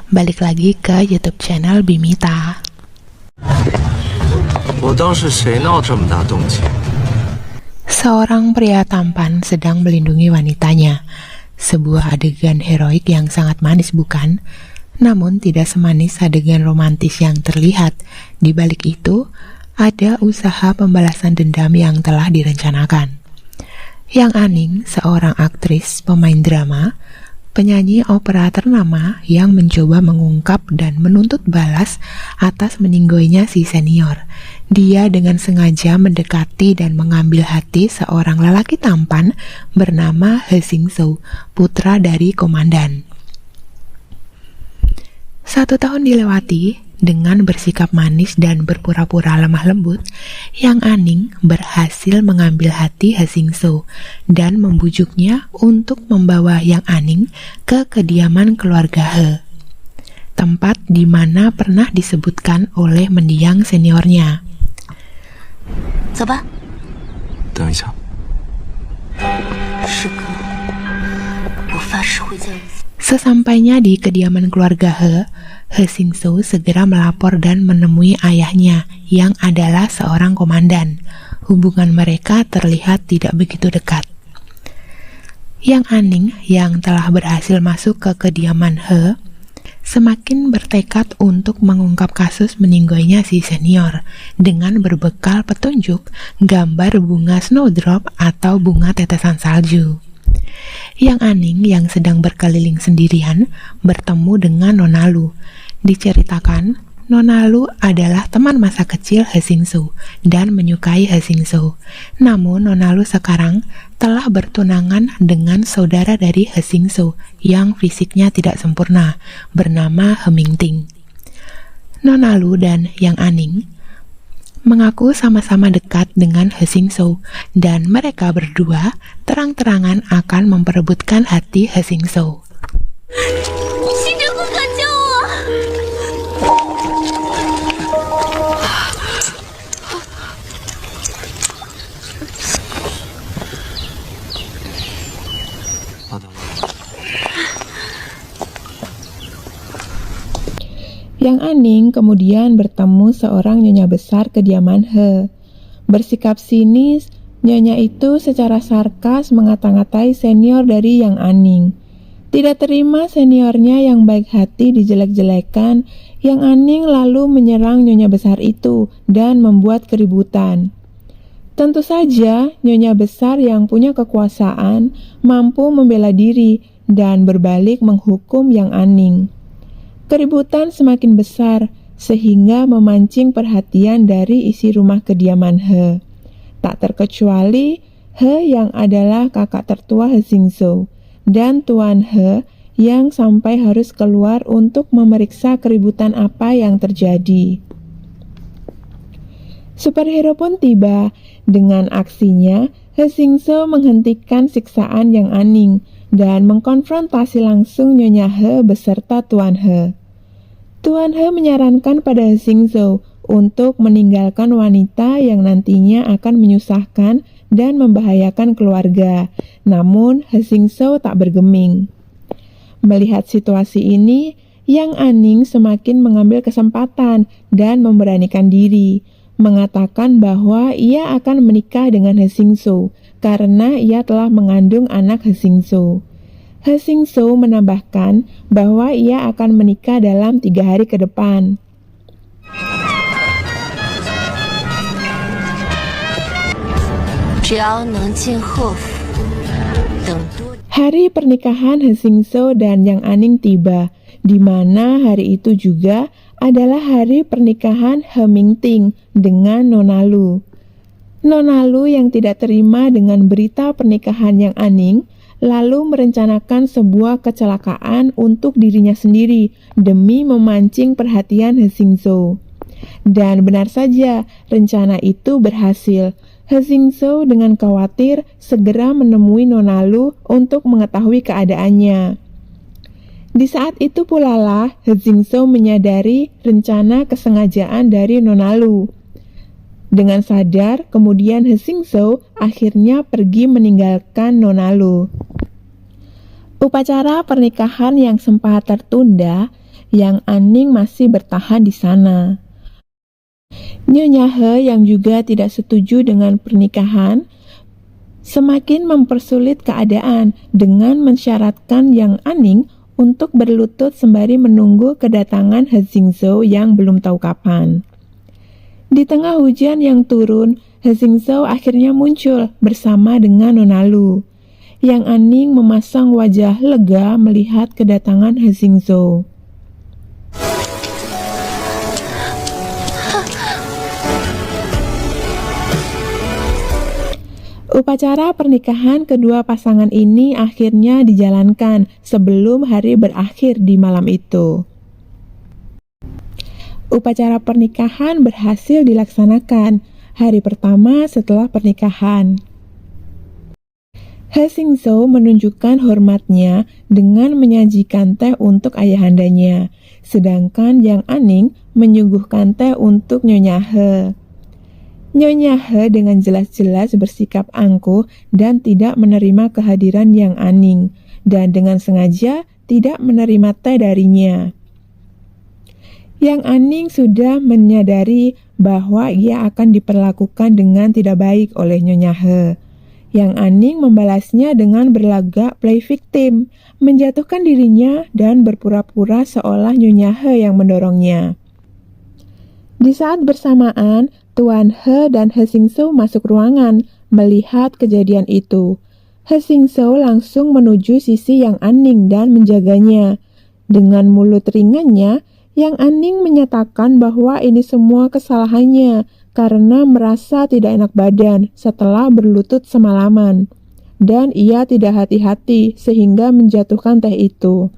balik lagi ke YouTube channel Bimita. 我当是谁闹这么大动静？ Seorang pria tampan sedang melindungi wanitanya. Sebuah adegan heroik yang sangat manis, bukan? Namun tidak semanis adegan romantis yang terlihat. Di balik itu, ada usaha pembalasan dendam yang telah direncanakan. Yang Aning, seorang aktris, pemain drama, penyanyi opera ternama yang mencoba mengungkap dan menuntut balas atas meninggoinya si senior. Dia dengan sengaja mendekati dan mengambil hati seorang lelaki tampan bernama He Sing-soo, putra dari komandan. 1 tahun dilewati. Dengan bersikap manis dan berpura-pura lemah lembut, Yang Aning berhasil mengambil hati He Sing-soo dan membujuknya untuk membawa Yang Aning ke kediaman keluarga He, tempat di mana pernah disebutkan oleh mendiang seniornya. 走吧。等一下，师哥，我发誓会叫你。 Sesampainya di kediaman keluarga He Sing-soo segera melapor dan menemui ayahnya yang adalah seorang komandan. Hubungan mereka terlihat tidak begitu dekat. Yang Aning yang telah berhasil masuk ke kediaman He semakin bertekad untuk mengungkap kasus meninggoinya si senior dengan berbekal petunjuk gambar bunga snowdrop atau bunga tetesan salju. Yang Aning yang sedang berkeliling sendirian bertemu dengan Nona Lu. Diceritakan, Nona Lu adalah teman masa kecil He Sing-soo dan menyukai He Sing-soo. Namun Nona Lu sekarang telah bertunangan dengan saudara dari He Sing-soo yang fisiknya tidak sempurna, bernama He Ming-ting. Nona Lu dan Yang Aning mengaku sama-sama dekat dengan He Sing-soo dan mereka berdua terang-terangan akan memperebutkan hati He Sing-soo. 星辰哥哥救我！ Yang Aning kemudian bertemu seorang nyonya besar kediaman He. Bersikap sinis, nyonya itu secara sarkas ngata-ngatai senior dari Yang Aning. Tidak terima seniornya yang baik hati dijelek-jelekan, Yang Aning lalu menyerang nyonya besar itu dan membuat keributan. Tentu saja, nyonya besar yang punya kekuasaan mampu membela diri dan berbalik menghukum Yang Aning. Keributan semakin besar sehingga memancing perhatian dari isi rumah kediaman He. Tak terkecuali He yang adalah kakak tertua He Sing-soo dan Tuan He yang sampai harus keluar untuk memeriksa keributan apa yang terjadi. Superhero pun tiba. Dengan aksinya, He Sing-soo menghentikan siksaan Yang Aning dan mengkonfrontasi langsung Nyonya He beserta Tuan He. Tuan He menyarankan pada He Sing-soo untuk meninggalkan wanita yang nantinya akan menyusahkan dan membahayakan keluarga. Namun He Sing-soo tak bergeming. Melihat situasi ini, Yang Aning semakin mengambil kesempatan dan memberanikan diri, mengatakan bahwa ia akan menikah dengan He Sing-soo karena ia telah mengandung anak He Sing-soo. He Sing-soo menambahkan bahwa ia akan menikah dalam 3 hari ke depan. Hari pernikahan He Sing-soo dan Yang Aning tiba, di mana hari itu juga adalah hari pernikahan He Ming-ting dengan Nona Lu. Nona Lu yang tidak terima dengan berita pernikahan Yang Aning lalu merencanakan sebuah kecelakaan untuk dirinya sendiri demi memancing perhatian He Sing-soo. Dan benar saja, rencana itu berhasil. He Sing-soo dengan khawatir segera menemui Nona Lu untuk mengetahui keadaannya. Di saat itu pula lah He Sing-soo menyadari rencana kesengajaan dari Nona Lu. Dengan sadar, kemudian He Sing-soo akhirnya pergi meninggalkan Nona Lu. Upacara pernikahan yang sempat tertunda Yang Aning masih bertahan di sana. Nyonya He yang juga tidak setuju dengan pernikahan semakin mempersulit keadaan dengan mensyaratkan Yang Aning untuk berlutut sembari menunggu kedatangan He Xingzhou yang belum tahu kapan. Di tengah hujan yang turun, He Xingzhou akhirnya muncul bersama dengan Nona Lu. Yang Aning memasang wajah lega melihat kedatangan He Xingzhou. Upacara pernikahan kedua pasangan ini akhirnya dijalankan sebelum hari berakhir di malam itu. Upacara pernikahan berhasil dilaksanakan hari pertama setelah pernikahan. He Xingzhou menunjukkan hormatnya dengan menyajikan teh untuk ayahandanya, sedangkan Yang Aning menyuguhkan teh untuk Nyonya He. Nyonya He dengan jelas-jelas bersikap angkuh dan tidak menerima kehadiran Yang Aning, dan dengan sengaja tidak menerima teh darinya. Yang Aning sudah menyadari bahwa ia akan diperlakukan dengan tidak baik oleh Nyonya He. Yang Aning membalasnya dengan berlagak play victim, menjatuhkan dirinya dan berpura-pura seolah Nyonya He yang mendorongnya. Di saat bersamaan, Tuan He dan He Xingzhou masuk ruangan melihat kejadian itu. He Xingzhou langsung menuju sisi Yang Aning dan menjaganya. Dengan mulut ringannya, Yang Aning menyatakan bahwa ini semua kesalahannya karena merasa tidak enak badan setelah berlutut semalaman, dan ia tidak hati-hati sehingga menjatuhkan teh itu.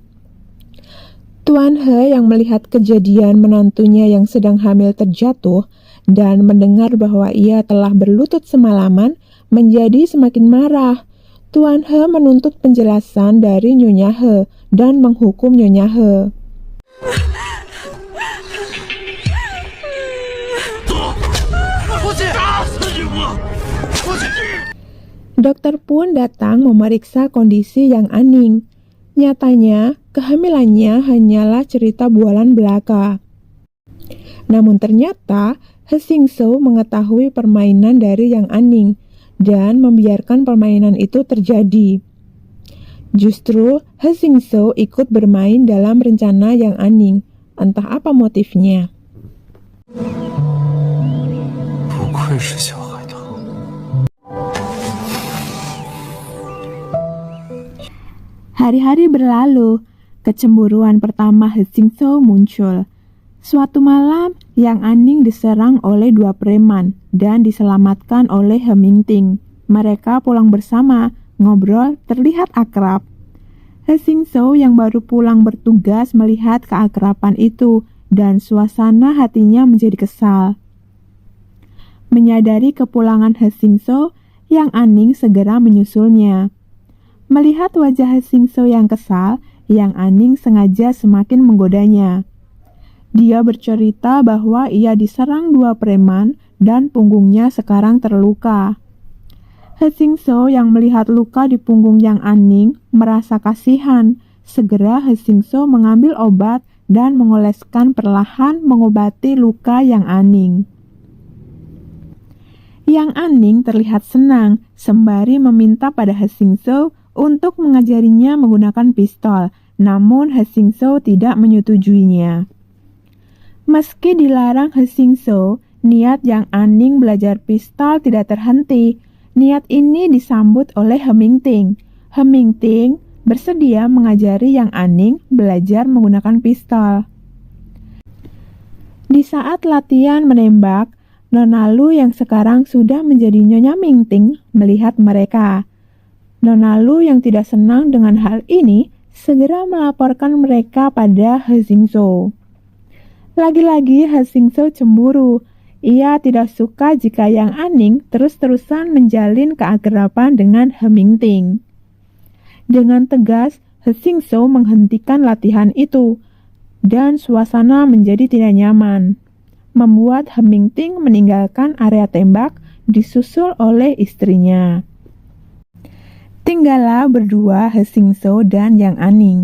Tuan He yang melihat kejadian menantunya yang sedang hamil terjatuh dan mendengar bahwa ia telah berlutut semalaman menjadi semakin marah. Tuan He menuntut penjelasan dari Nyonya He dan menghukum Nyonya He. Dokter pun datang memeriksa kondisi Yang Aning. Nyatanya, kehamilannya hanyalah cerita bualan belaka. Namun ternyata, He Xingzhou mengetahui permainan dari Yang Aning dan membiarkan permainan itu terjadi. Justru, He Xingzhou ikut bermain dalam rencana Yang Aning. Entah apa motifnya. 不愧是小海棠。 Hari-hari berlalu, kecemburuan pertama He Xingzhou muncul. Suatu malam, Yang Aning diserang oleh dua preman dan diselamatkan oleh He Mingting. Mereka pulang bersama, ngobrol, terlihat akrab. He Xingzhou yang baru pulang bertugas melihat keakraban itu dan suasana hatinya menjadi kesal. Menyadari kepulangan He Xingzhou, Yang Aning segera menyusulnya. Melihat wajah He Xingzhou yang kesal, Yang Aning sengaja semakin menggodanya. Dia bercerita bahwa ia diserang dua preman dan punggungnya sekarang terluka. He Xingzhou yang melihat luka di punggung Yang Aning merasa kasihan. Segera He Xingzhou mengambil obat dan mengoleskan perlahan mengobati luka Yang Aning. Yang Aning terlihat senang sembari meminta pada He Xingzhou untuk mengajarinya menggunakan pistol, namun He Xingzhou tidak menyetujuinya. Meski dilarang He Xingzhou, niat Yang Aning belajar pistol tidak terhenti. Niat ini disambut oleh He Mingting. He Mingting bersedia mengajari Yang Aning belajar menggunakan pistol. Di saat latihan menembak, Nona Lu yang sekarang sudah menjadi Nyonya Mingting melihat mereka. Nona Lu yang tidak senang dengan hal ini segera melaporkan mereka pada He Xingzhou. Lagi-lagi He Xingzhou cemburu. Ia tidak suka jika Yang Aning terus-terusan menjalin keakraban dengan He Mingting. Dengan tegas, He Xingzhou menghentikan latihan itu, dan suasana menjadi tidak nyaman, membuat He Mingting meninggalkan area tembak disusul oleh istrinya. Tinggallah berdua He Xingzhou dan Yang Aning.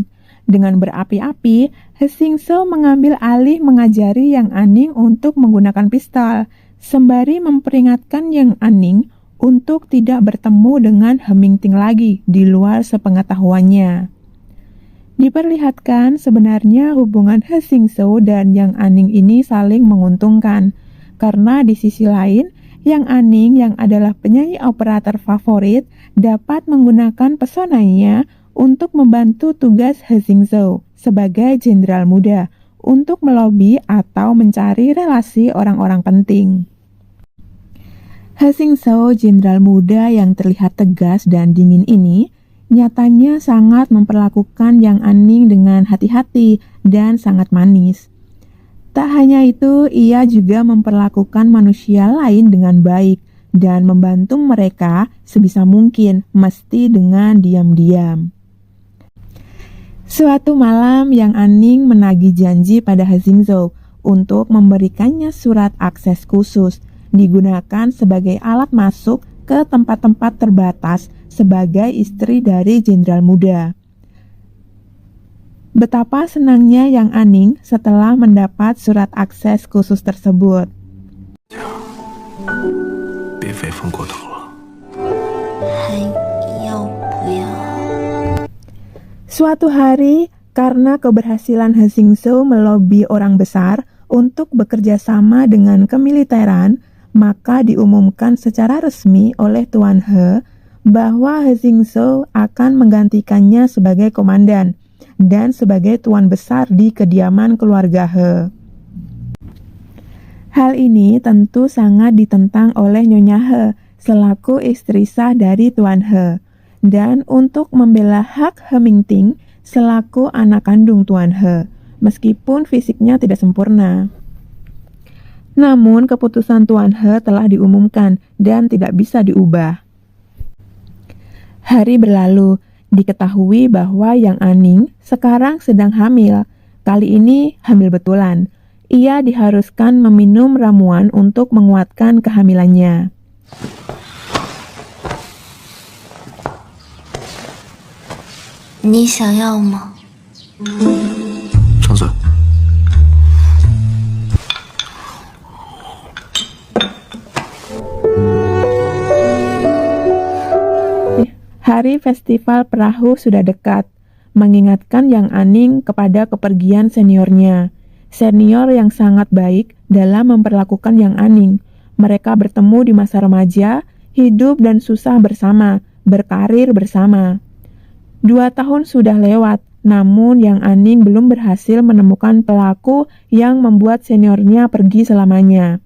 Dengan berapi-api, He Xingshou mengambil alih mengajari Yang Aning untuk menggunakan pistol, sembari memperingatkan Yang Aning untuk tidak bertemu dengan He Mingting lagi di luar sepengetahuannya. Diperlihatkan sebenarnya hubungan He Xingshou dan Yang Aning ini saling menguntungkan, karena di sisi lain, Yang Aning yang adalah penyanyi operator favorit dapat menggunakan pesonanya untuk membantu tugas He Xingshou sebagai jenderal muda untuk melobi atau mencari relasi orang-orang penting. He Xingshou, jenderal muda yang terlihat tegas dan dingin ini, nyatanya sangat memperlakukan Yang Aning dengan hati-hati dan sangat manis. Tak hanya itu, ia juga memperlakukan manusia lain dengan baik dan membantu mereka sebisa mungkin, mesti dengan diam-diam. Suatu malam, Yang Aning menagih janji pada He Xingshou untuk memberikannya surat akses khusus, digunakan sebagai alat masuk ke tempat-tempat terbatas sebagai istri dari jenderal muda. Betapa senangnya Yang Aning setelah mendapat surat akses khusus tersebut. 别飞疯过头了。还要不要？ Suatu hari, karena keberhasilan He Xingshou melobi orang besar untuk bekerja sama dengan kemiliteran, maka diumumkan secara resmi oleh Tuan He bahwa He Xingshou akan menggantikannya sebagai komandan dan sebagai tuan besar di kediaman keluarga He. Hal ini tentu sangat ditentang oleh Nyonya He selaku istri sah dari Tuan He, dan untuk membela hak He Mingting selaku anak kandung Tuan He, meskipun fisiknya tidak sempurna. Namun keputusan Tuan He telah diumumkan dan tidak bisa diubah. Hari berlalu, diketahui bahwa Yang Aning sekarang sedang hamil. Kali ini hamil betulan. Ia diharuskan meminum ramuan untuk menguatkan kehamilannya. 你想要吗？ 张嘴。 Hari festival perahu sudah dekat, mengingatkan Yang Aning kepada kepergian seniornya. Senior yang sangat baik dalam memperlakukan Yang Aning. Mereka bertemu di masa remaja, hidup dan susah bersama, berkarir bersama. 2 tahun sudah lewat, namun Yang Aning belum berhasil menemukan pelaku yang membuat seniornya pergi selamanya.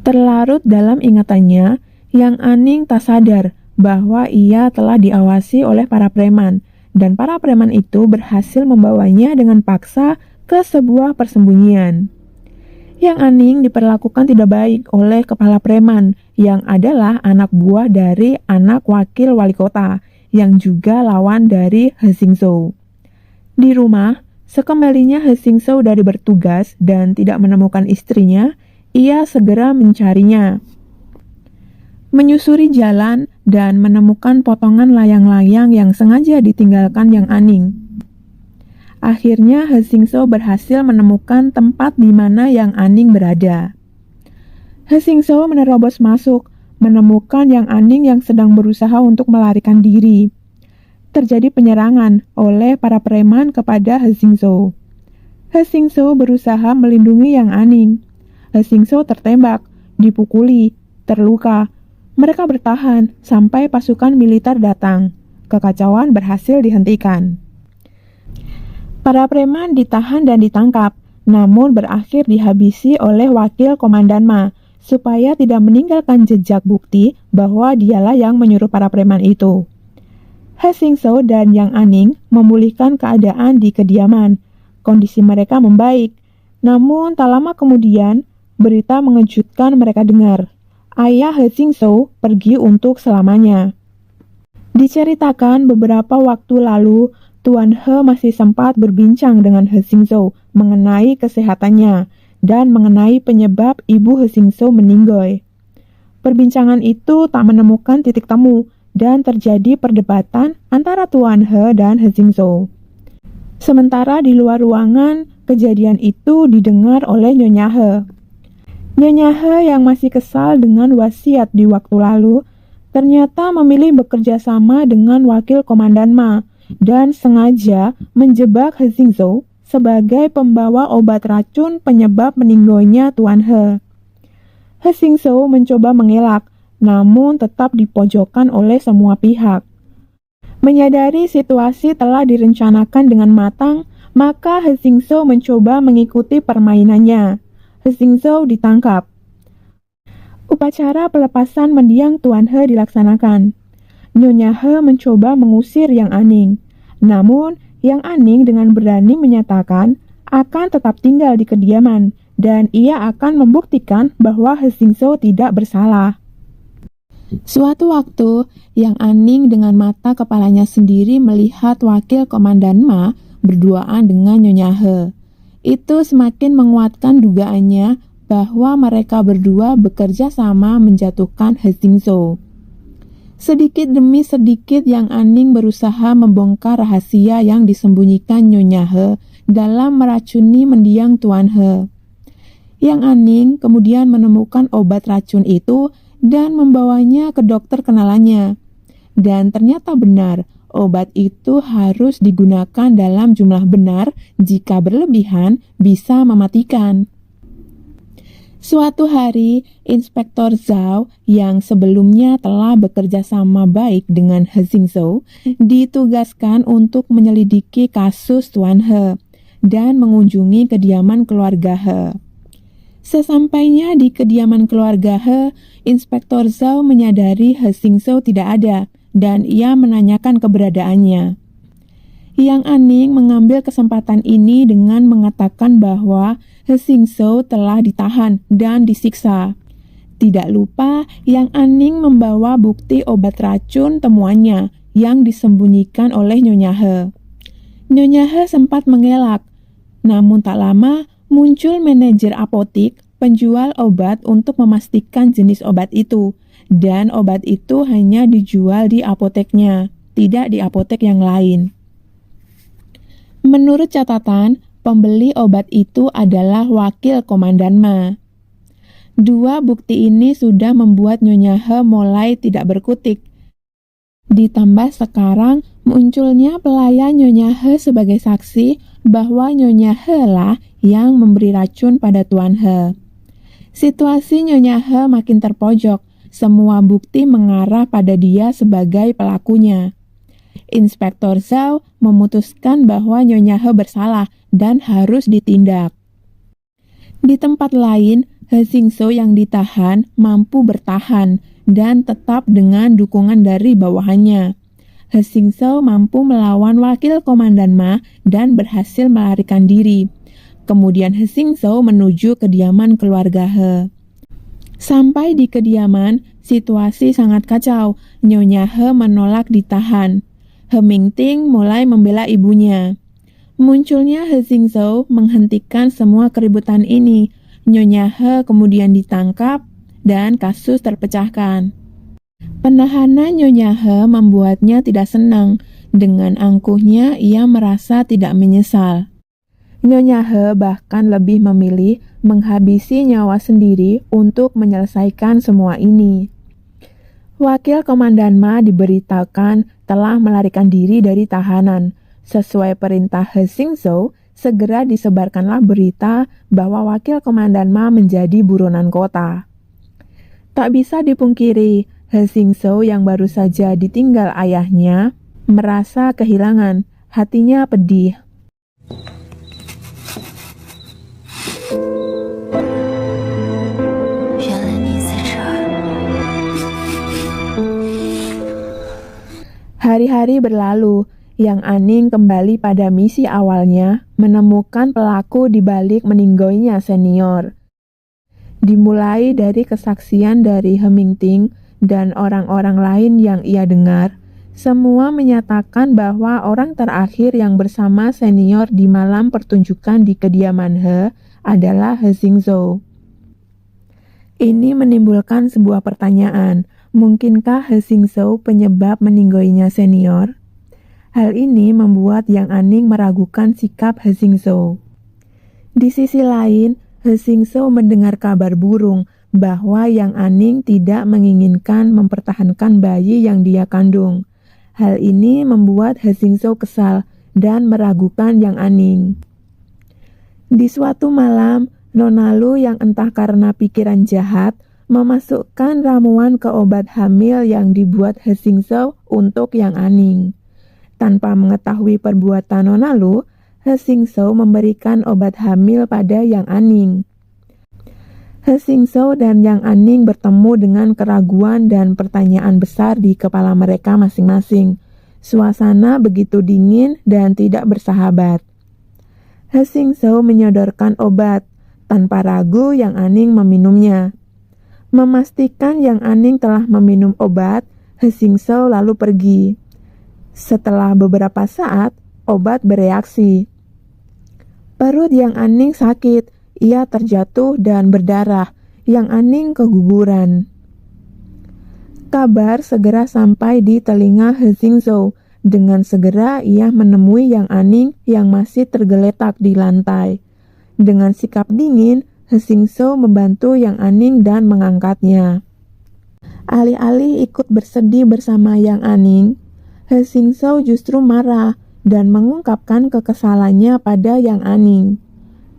Terlarut dalam ingatannya, Yang Aning tak sadar bahwa ia telah diawasi oleh para preman, dan para preman itu berhasil membawanya dengan paksa ke sebuah persembunyian. Yang Aning diperlakukan tidak baik oleh kepala preman, yang adalah anak buah dari anak wakil wali kota, yang juga lawan dari He Xingshou. Di rumah, sekembalinya He Xingshou dari bertugas dan tidak menemukan istrinya, ia segera mencarinya. Menyusuri jalan dan menemukan potongan layang-layang yang sengaja ditinggalkan Yang Aning. Akhirnya He Xingshou berhasil menemukan tempat di mana Yang Aning berada. He Xingshou menerobos masuk, menemukan Yang Aning yang sedang berusaha untuk melarikan diri. Terjadi penyerangan oleh para preman kepada He Xingshou. He Xingshou berusaha melindungi Yang Aning. He Xingshou tertembak, dipukuli, terluka. Mereka bertahan sampai pasukan militer datang. Kekacauan berhasil dihentikan. Para preman ditahan dan ditangkap, namun berakhir dihabisi oleh wakil komandan Ma, supaya tidak meninggalkan jejak bukti bahwa dialah yang menyuruh para preman itu. He Xingshou dan Yang Aning memulihkan keadaan di kediaman. Kondisi mereka membaik, namun tak lama kemudian, berita mengejutkan mereka dengar. Ayah He Xingshou pergi untuk selamanya. Diceritakan beberapa waktu lalu, Tuan He masih sempat berbincang dengan He Xingshou mengenai kesehatannya dan mengenai penyebab ibu He Xingshou meninggoy. Perbincangan itu tak menemukan titik temu dan terjadi perdebatan antara Tuan He dan He Xingshou. Sementara di luar ruangan, kejadian itu didengar oleh Nyonya He. Nyonya He yang masih kesal dengan wasiat di waktu lalu, ternyata memilih bekerja sama dengan wakil komandan Ma dan sengaja menjebak He Xingzhou sebagai pembawa obat racun penyebab meninggalnya Tuan He. He Xingzhou mencoba mengelak, namun tetap dipojokkan oleh semua pihak. Menyadari situasi telah direncanakan dengan matang, maka He Xingzhou mencoba mengikuti permainannya. He Xingzhou ditangkap. Upacara pelepasan mendiang Tuan He dilaksanakan. Nyonya He mencoba mengusir Yang Aning. Namun, Yang Aning dengan berani menyatakan akan tetap tinggal di kediaman dan ia akan membuktikan bahwa He Xingzhou tidak bersalah. Suatu waktu, Yang Aning dengan mata kepalanya sendiri melihat wakil komandan Ma berduaan dengan Nyonya He. Itu semakin menguatkan dugaannya bahwa mereka berdua bekerja sama menjatuhkan He Xingzhou. Sedikit demi sedikit Yang Aning berusaha membongkar rahasia yang disembunyikan Nyonya He dalam meracuni mendiang Tuan He. Yang Aning kemudian menemukan obat racun itu dan membawanya ke dokter kenalannya. Dan ternyata benar, obat itu harus digunakan dalam jumlah benar, jika berlebihan bisa mematikan. Suatu hari, Inspektor Zhao yang sebelumnya telah bekerja sama baik dengan He Xingzhou ditugaskan untuk menyelidiki kasus Tuan He dan mengunjungi kediaman keluarga He. Sesampainya di kediaman keluarga He, Inspektor Zhao menyadari He Xingzhou tidak ada dan ia menanyakan keberadaannya. Yang Aning mengambil kesempatan ini dengan mengatakan bahwa He Xingzhou telah ditahan dan disiksa. Tidak lupa, Yang Aning membawa bukti obat racun temuannya yang disembunyikan oleh Nyonya He. Nyonya He sempat mengelak, namun tak lama muncul manajer apotik penjual obat untuk memastikan jenis obat itu, dan obat itu hanya dijual di apoteknya, tidak di apotek yang lain. Menurut catatan, pembeli obat itu adalah wakil komandan Ma. Dua bukti ini sudah membuat Nyonya He mulai tidak berkutik. Ditambah sekarang munculnya pelayan Nyonya He sebagai saksi bahwa Nyonya He lah yang memberi racun pada Tuan He. Situasi Nyonya He makin terpojok, semua bukti mengarah pada dia sebagai pelakunya. Inspektor Zhao memutuskan bahwa Nyonya He bersalah dan harus ditindak. Di tempat lain, He Xingzhou yang ditahan mampu bertahan dan tetap dengan dukungan dari bawahannya. He Xingzhou mampu melawan wakil komandan Ma dan berhasil melarikan diri. Kemudian He Xingzhou menuju kediaman keluarga He. Sampai di kediaman, situasi sangat kacau. Nyonya He menolak ditahan. He Mingting mulai membela ibunya. Munculnya He Xingzhou menghentikan semua keributan ini. Nyonya He kemudian ditangkap dan kasus terpecahkan. Penahanan Nyonya He membuatnya tidak senang. Dengan angkuhnya, ia merasa tidak menyesal. Nyonya He bahkan lebih memilih menghabisi nyawa sendiri untuk menyelesaikan semua ini. Wakil Komandan Ma diberitakan telah melarikan diri dari tahanan. Sesuai perintah He Xingzhou, segera disebarkanlah berita bahwa Wakil Komandan Ma menjadi buronan kota. Tak bisa dipungkiri, He Xingzhou yang baru saja ditinggal ayahnya merasa kehilangan, hatinya pedih. Hari-hari berlalu, Yang Aning kembali pada misi awalnya, menemukan pelaku di balik meninggalnya senior. Dimulai dari kesaksian dari He Mingting dan orang-orang lain yang ia dengar, semua menyatakan bahwa orang terakhir yang bersama senior di malam pertunjukan di kediaman He adalah He Xingzhou. Ini menimbulkan sebuah pertanyaan, mungkinkah He Xingzhou penyebab meninggalnya senior? Hal ini membuat Yang Aning meragukan sikap He Xingzhou. Di sisi lain, He Xingzhou mendengar kabar burung bahwa Yang Aning tidak menginginkan mempertahankan bayi yang dia kandung. Hal ini membuat He Xingzhou kesal dan meragukan Yang Aning. Di suatu malam, Nona Lu yang entah karena pikiran jahat memasukkan ramuan ke obat hamil yang dibuat He Xingzhou untuk Yang Aning. Tanpa mengetahui perbuatan Nona Lu, He Xingzhou memberikan obat hamil pada Yang Aning. He Xingzhou dan Yang Aning bertemu dengan keraguan dan pertanyaan besar di kepala mereka masing-masing. Suasana begitu dingin dan tidak bersahabat. He Xingzhou menyodorkan obat. Tanpa ragu, Yang Aning meminumnya. Memastikan Yang Aning telah meminum obat, He Xingzhou lalu pergi. Setelah beberapa saat, obat bereaksi. Perut Yang Aning sakit, ia terjatuh dan berdarah. Yang Aning keguguran. Kabar segera sampai di telinga He Xingzhou. Dengan segera ia menemui Yang Aning yang masih tergeletak di lantai. Dengan sikap dingin, He Xingzhou membantu Yang Aning dan mengangkatnya. Alih-alih ikut bersedih bersama Yang Aning, He Xingzhou justru marah dan mengungkapkan kekesalannya pada Yang Aning.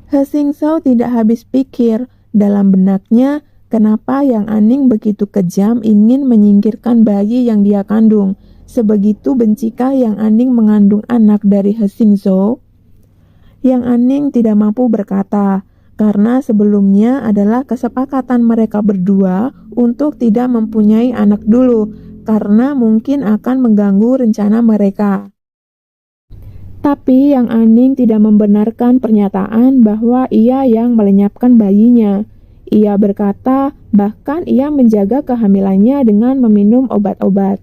He Xingzhou tidak habis pikir dalam benaknya kenapa Yang Aning begitu kejam ingin menyingkirkan bayi yang dia kandung. Sebegitu bencikah Yang Aning mengandung anak dari He Xingzhou? Yang Aning tidak mampu berkata, karena sebelumnya adalah kesepakatan mereka berdua untuk tidak mempunyai anak dulu, karena mungkin akan mengganggu rencana mereka. Tapi Yang Aning tidak membenarkan pernyataan bahwa ia yang melenyapkan bayinya. Ia berkata bahkan ia menjaga kehamilannya dengan meminum obat-obat.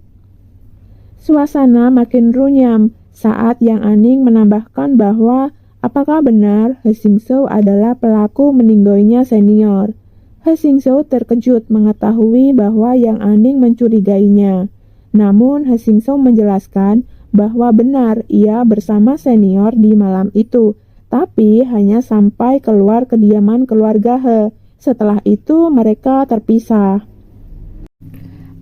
Suasana makin runyam saat Yang Aning menambahkan bahwa apakah benar He Xingzhou adalah pelaku meninggoinya senior. He Xingzhou terkejut mengetahui bahwa Yang Aning mencurigainya. Namun He Xingzhou menjelaskan bahwa benar ia bersama senior di malam itu, tapi hanya sampai keluar kediaman keluarga He. Setelah itu mereka terpisah.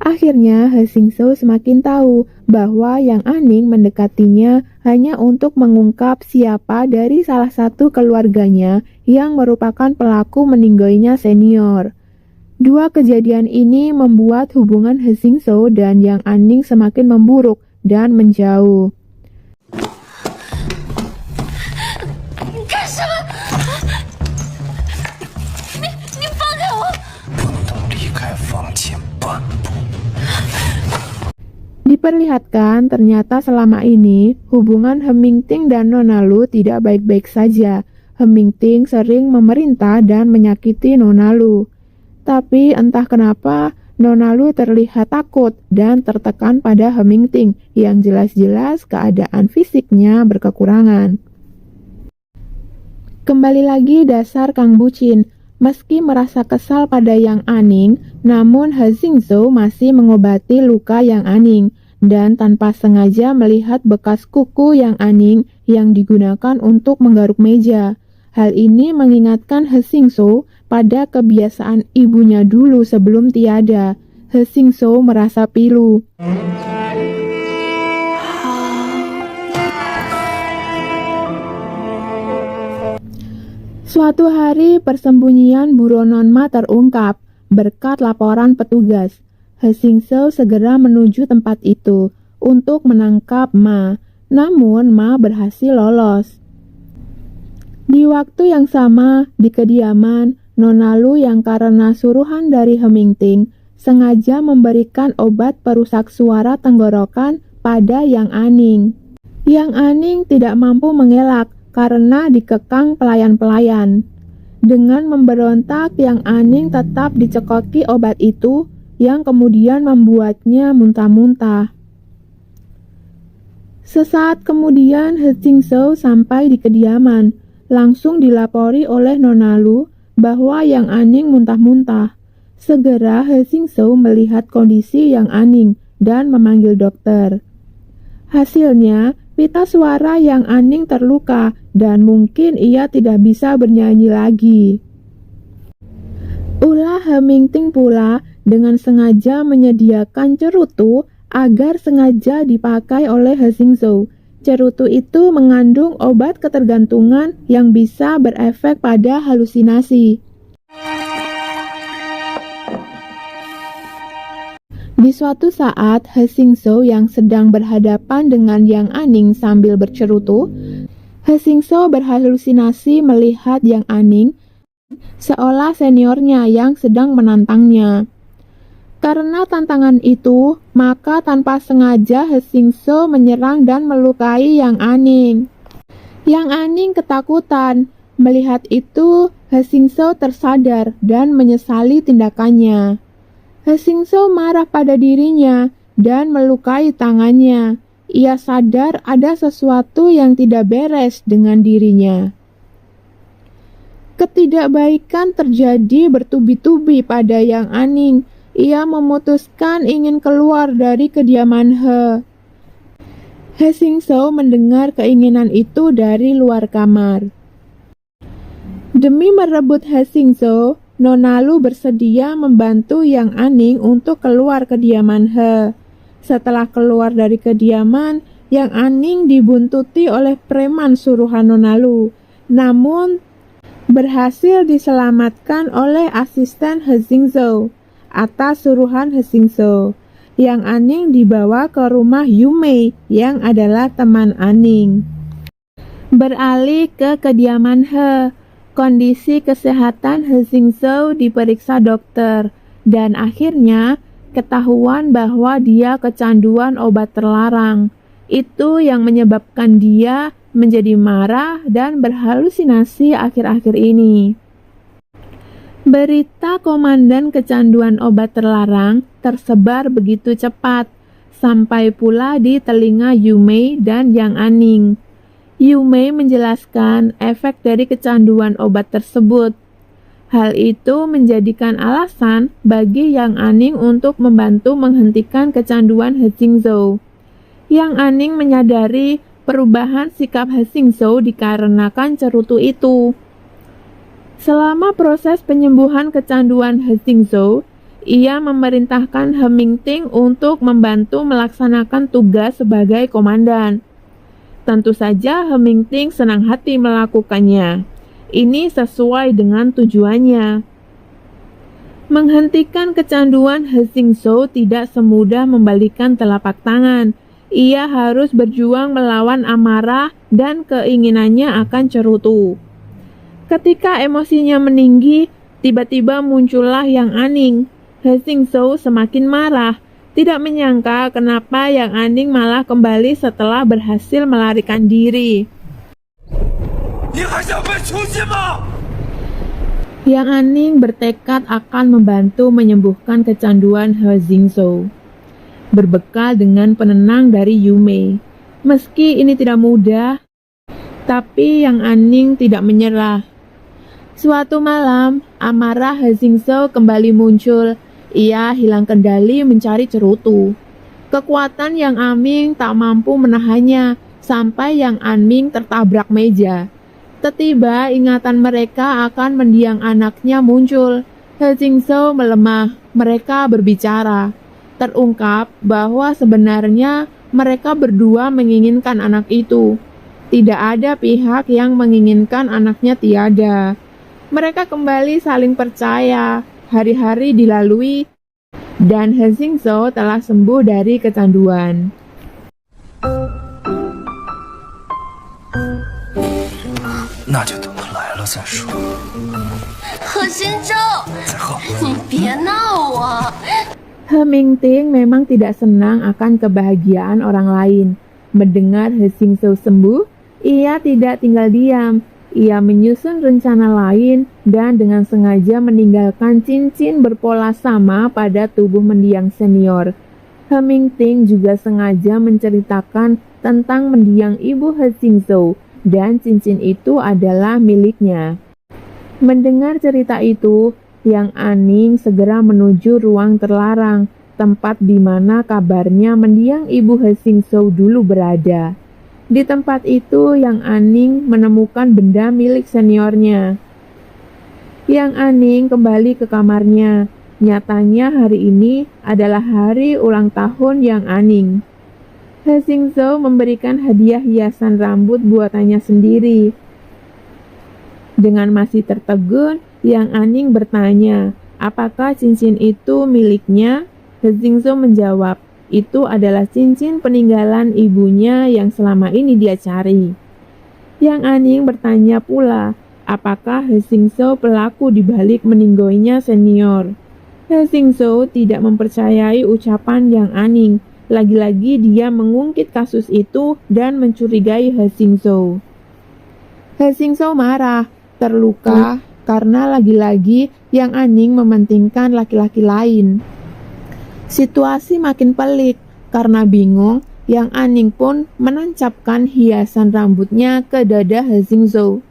Akhirnya He Xingzhou semakin tahu bahwa Yang Aning mendekatinya hanya untuk mengungkap siapa dari salah satu keluarganya yang merupakan pelaku meninggoinya senior. Dua kejadian ini membuat hubungan He Xingzhou dan Yang Aning semakin memburuk dan menjauh. 你干什么？你放开我！ 不能离开房间半步。 Diperlihatkan ternyata selama ini hubungan He Mingting dan Nona Lu tidak baik-baik saja. He Mingting sering memerintah dan menyakiti Nona Lu. Tapi entah kenapa Nona Lu terlihat takut dan tertekan pada He Mingting yang jelas-jelas keadaan fisiknya berkekurangan. Kembali lagi dasar Kang Bucin. Meski merasa kesal pada Yang Aning, namun He Xingzhou masih mengobati luka Yang Aning dan tanpa sengaja melihat bekas kuku Yang Aning yang digunakan untuk menggaruk meja. Hal ini mengingatkan He Xingzhou pada kebiasaan ibunya dulu sebelum tiada. He Xingzhou merasa pilu. Suatu hari persembunyian buronan Ma terungkap berkat laporan petugas. He Xingzhou segera menuju tempat itu untuk menangkap Ma, namun Ma berhasil lolos. Di waktu yang sama, di kediaman, Nona Lu yang karena suruhan dari He Mingting sengaja memberikan obat perusak suara tenggorokan pada Yang Aning. Yang Aning tidak mampu mengelak karena dikekang pelayan-pelayan. Dengan memberontak, Yang Aning tetap dicekoki obat itu yang kemudian membuatnya muntah-muntah. Sesaat kemudian He Xingzhou sampai di kediaman, langsung dilapori oleh Nona Lu bahwa Yang Aning muntah-muntah. Segera He Xingzhou melihat kondisi Yang Aning dan memanggil dokter. Hasilnya, Pita suara Yang Aning terluka dan mungkin ia tidak bisa bernyanyi lagi. Ulah Hemingting pula dengan sengaja menyediakan cerutu agar sengaja dipakai oleh He Xingzhou. Cerutu itu mengandung obat ketergantungan yang bisa berefek pada halusinasi. Di suatu saat, He Xingzhou yang sedang berhadapan dengan Yang Aning sambil bercerutu, He Xingzhou berhalusinasi melihat Yang Aning seolah seniornya yang sedang menantangnya. Karena tantangan itu, maka tanpa sengaja He Xingzhou menyerang dan melukai Yang Aning. Yang Aning ketakutan. Melihat itu, He Xingzhou tersadar dan menyesali tindakannya. He Xingzhou marah pada dirinya dan melukai tangannya. Ia sadar ada sesuatu yang tidak beres dengan dirinya. Ketidakbaikan terjadi bertubi-tubi pada Yang Aning. Ia memutuskan ingin keluar dari kediaman He. He Xingzhou mendengar keinginan itu dari luar kamar. Demi merebut He Xingzhou, Nona Lu bersedia membantu Yang Aning untuk keluar kediaman He. Setelah keluar dari kediaman, Yang Aning dibuntuti oleh preman suruhan Nona Lu. Namun, berhasil diselamatkan oleh asisten He Xingzhou. Atas suruhan He Xingzhou, Yang Aning dibawa ke rumah Yumei yang adalah teman Aning. Beralih ke kediaman He, kondisi kesehatan He Xingzhou diperiksa dokter dan akhirnya ketahuan bahwa dia kecanduan obat terlarang. Itu yang menyebabkan dia menjadi marah dan berhalusinasi akhir-akhir ini. Berita komandan kecanduan obat terlarang tersebar begitu cepat, sampai pula di telinga Yumei dan Yang Aning. Yumei menjelaskan efek dari kecanduan obat tersebut. Hal itu menjadikan alasan bagi Yang Aning untuk membantu menghentikan kecanduan He Xingzhou. Yang Aning menyadari perubahan sikap He Xingzhou dikarenakan cerutu itu. Selama proses penyembuhan kecanduan He Xingzhou, ia memerintahkan Hemingting untuk membantu melaksanakan tugas sebagai komandan. Tentu saja Hemingting senang hati melakukannya. Ini sesuai dengan tujuannya. Menghentikan kecanduan He Xingzhou tidak semudah membalikan telapak tangan. Ia harus berjuang melawan amarah dan keinginannya akan cerutu. Ketika emosinya meninggi, tiba-tiba muncullah Yang Aning. He Xingzhou semakin marah, tidak menyangka kenapa Yang Aning malah kembali setelah berhasil melarikan diri. Yang Aning bertekad akan membantu menyembuhkan kecanduan He Xingzhou, berbekal dengan penenang dari Yumei. Meski ini tidak mudah, tapi Yang Aning tidak menyerah. Suatu malam, amarah He Xingzhou kembali muncul. Ia hilang kendali mencari cerutu. Kekuatan Yang Aning tak mampu menahannya, sampai Yang Aning tertabrak meja. Tiba-tiba ingatan mereka akan mendiang anaknya muncul. He Xingzhou melemah. Mereka berbicara. Terungkap bahwa sebenarnya mereka berdua menginginkan anak itu. Tidak ada pihak yang menginginkan anaknya tiada. Mereka kembali saling percaya. Hari-hari dilalui dan He Xingzhou telah sembuh dari kecanduan. He Xingzhou，你别闹啊！ Hemingting memang tidak senang akan kebahagiaan orang lain. Mendengar He Xingzhou sembuh, ia tidak tinggal diam. Ia menyusun rencana lain dan dengan sengaja meninggalkan cincin berpola sama pada tubuh mendiang senior. Hemingting juga sengaja menceritakan tentang mendiang ibu He Xingzhou dan cincin itu adalah miliknya. Mendengar cerita itu, Yang Aning segera menuju ruang terlarang, tempat di mana kabarnya mendiang ibu He Xingzhou dulu berada. Di tempat itu Yang Aning menemukan benda milik seniornya. Yang Aning kembali ke kamarnya. Nyatanya hari ini adalah hari ulang tahun Yang Aning. He Xingzhou memberikan hadiah hiasan rambut buatannya sendiri. Dengan masih tertegun, Yang Aning bertanya, apakah cincin itu miliknya? He Xingzhou menjawab, itu adalah cincin peninggalan ibunya yang selama ini dia cari. Yang Aning bertanya pula, apakah He Xingzhou pelaku dibalik meninggoinya senior? He Xingzhou tidak mempercayai ucapan Yang Aning. Lagi-lagi dia mengungkit kasus itu dan mencurigai He Xingzhou. He Xingzhou marah, terluka karena lagi-lagi Yang Aning mementingkan laki-laki lain. Situasi makin pelik, karena bingung, Yang Aning pun menancapkan hiasan rambutnya ke dada He Xingzhou.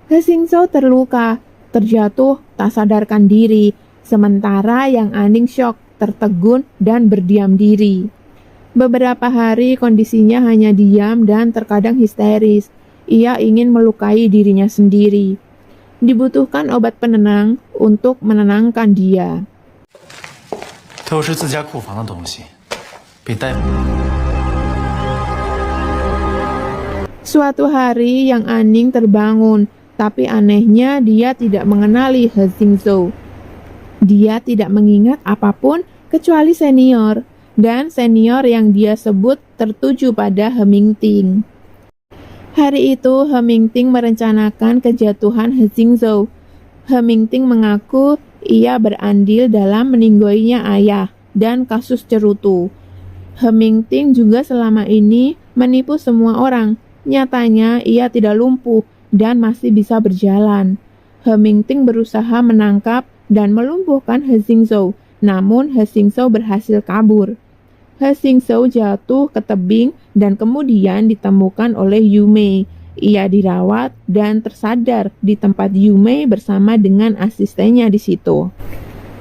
He Xingzhou terluka, terjatuh, tak sadarkan diri, sementara Yang Aning syok, tertegun, dan berdiam diri. Beberapa hari kondisinya hanya diam dan terkadang histeris. Ia ingin melukai dirinya sendiri. Dibutuhkan obat penenang untuk menenangkan dia. 都是自家库房的东西，别带。 Suatu hari Yang Aning terbangun, tapi anehnya dia tidak mengenali He Xingzhou. Dia tidak mengingat apapun kecuali senior, dan senior yang dia sebut tertuju pada He Mingting. Hari itu He Mingting merencanakan kejatuhan He Xingzhou. He Mingting mengaku ia berandil dalam meninggoinya ayah dan kasus cerutu. He Mingting juga selama ini menipu semua orang. Nyatanya ia tidak lumpuh dan masih bisa berjalan. He Mingting berusaha menangkap dan melumpuhkan He Xingzhou, namun He Xingzhou berhasil kabur. He Xingzhou jatuh ke tebing dan kemudian ditemukan oleh Yu Mei. Ia dirawat dan tersadar di tempat Yu Mei bersama dengan asistennya di situ.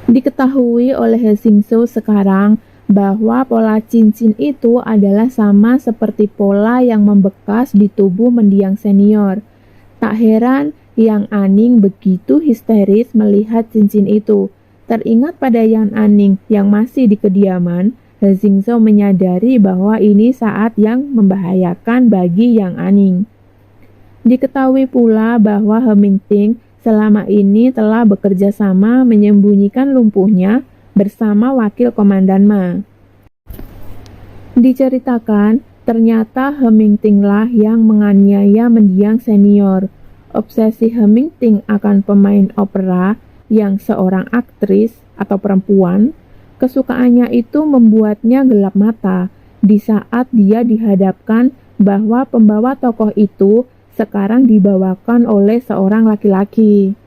Diketahui oleh He Xingzhou sekarang bahwa pola cincin itu adalah sama seperti pola yang membekas di tubuh mendiang senior. Tak heran Yang Aning begitu histeris melihat cincin itu. Teringat pada Yang Aning yang masih di kediaman, He Xingzhou menyadari bahwa ini saat yang membahayakan bagi Yang Aning. Diketahui pula bahwa He Mingting selama ini telah bekerja sama menyembunyikan lumpuhnya bersama wakil komandan Ma. Diceritakan, ternyata He Mingtinglah yang menganiaya mendiang senior. Obsesi He Mingting akan pemain opera yang seorang aktris atau perempuan, kesukaannya itu membuatnya gelap mata di saat dia dihadapkan bahwa pembawa tokoh itu sekarang dibawakan oleh seorang laki-laki.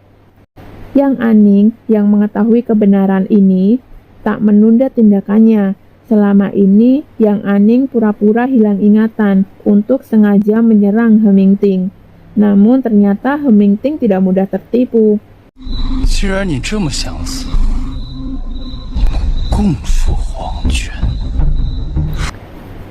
Yang Aning yang mengetahui kebenaran ini tak menunda tindakannya. Selama ini Yang Aning pura-pura hilang ingatan untuk sengaja menyerang He Mingting. Namun ternyata He Mingting tidak mudah tertipu. 既然你这么想死，我们共赴黄泉。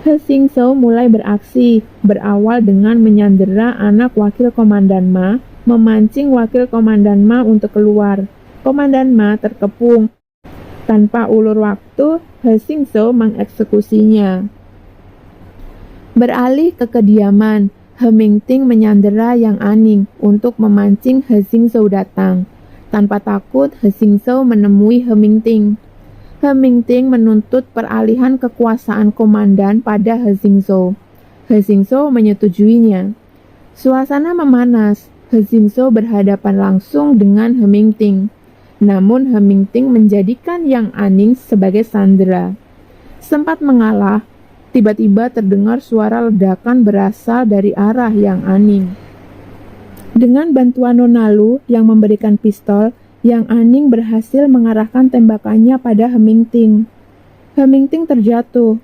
He Xingzhou mulai beraksi, berawal dengan menyandera anak wakil komandan Ma, memancing wakil komandan Ma untuk keluar. Komandan Ma terkepung. Tanpa ulur waktu, He Xingzhou mengeksekusinya. Beralih ke kediaman, He Mingting menyandera Yang Aning untuk memancing He Xingzhou datang. Tanpa takut, He Xingzhou menemui He Mingting. He Mingting menuntut peralihan kekuasaan komandan pada He Xingzhou. He Xingzhou menyetujuinya. Suasana memanas. He Xingzhou berhadapan langsung dengan He Mingting. Namun He Mingting menjadikan Yang Aning sebagai sandera. Sempat mengalah, tiba-tiba terdengar suara ledakan berasal dari arah Yang Aning. Dengan bantuan Nona Lu yang memberikan pistol, Yang Aning berhasil mengarahkan tembakannya pada He Mingting. He Mingting terjatuh.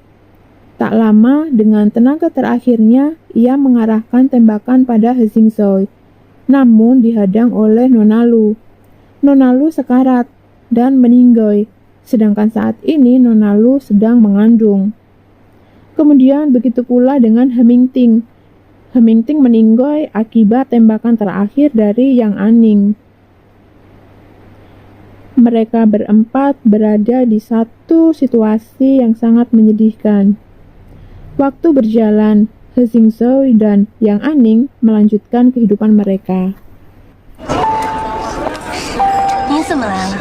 Tak lama, dengan tenaga terakhirnya, ia mengarahkan tembakan pada He Xingzhou, namun dihadang oleh Nona Lu. Nona Lu sekarat dan meninggoy, sedangkan saat ini Nona Lu sedang mengandung. Kemudian begitu pula dengan He Mingting. He Mingting meninggoy akibat tembakan terakhir dari Yang Aning. Mereka berempat berada di satu situasi yang sangat menyedihkan. Waktu berjalan, He Xingzhou dan Yang Aning melanjutkan kehidupan mereka. 你怎么来了？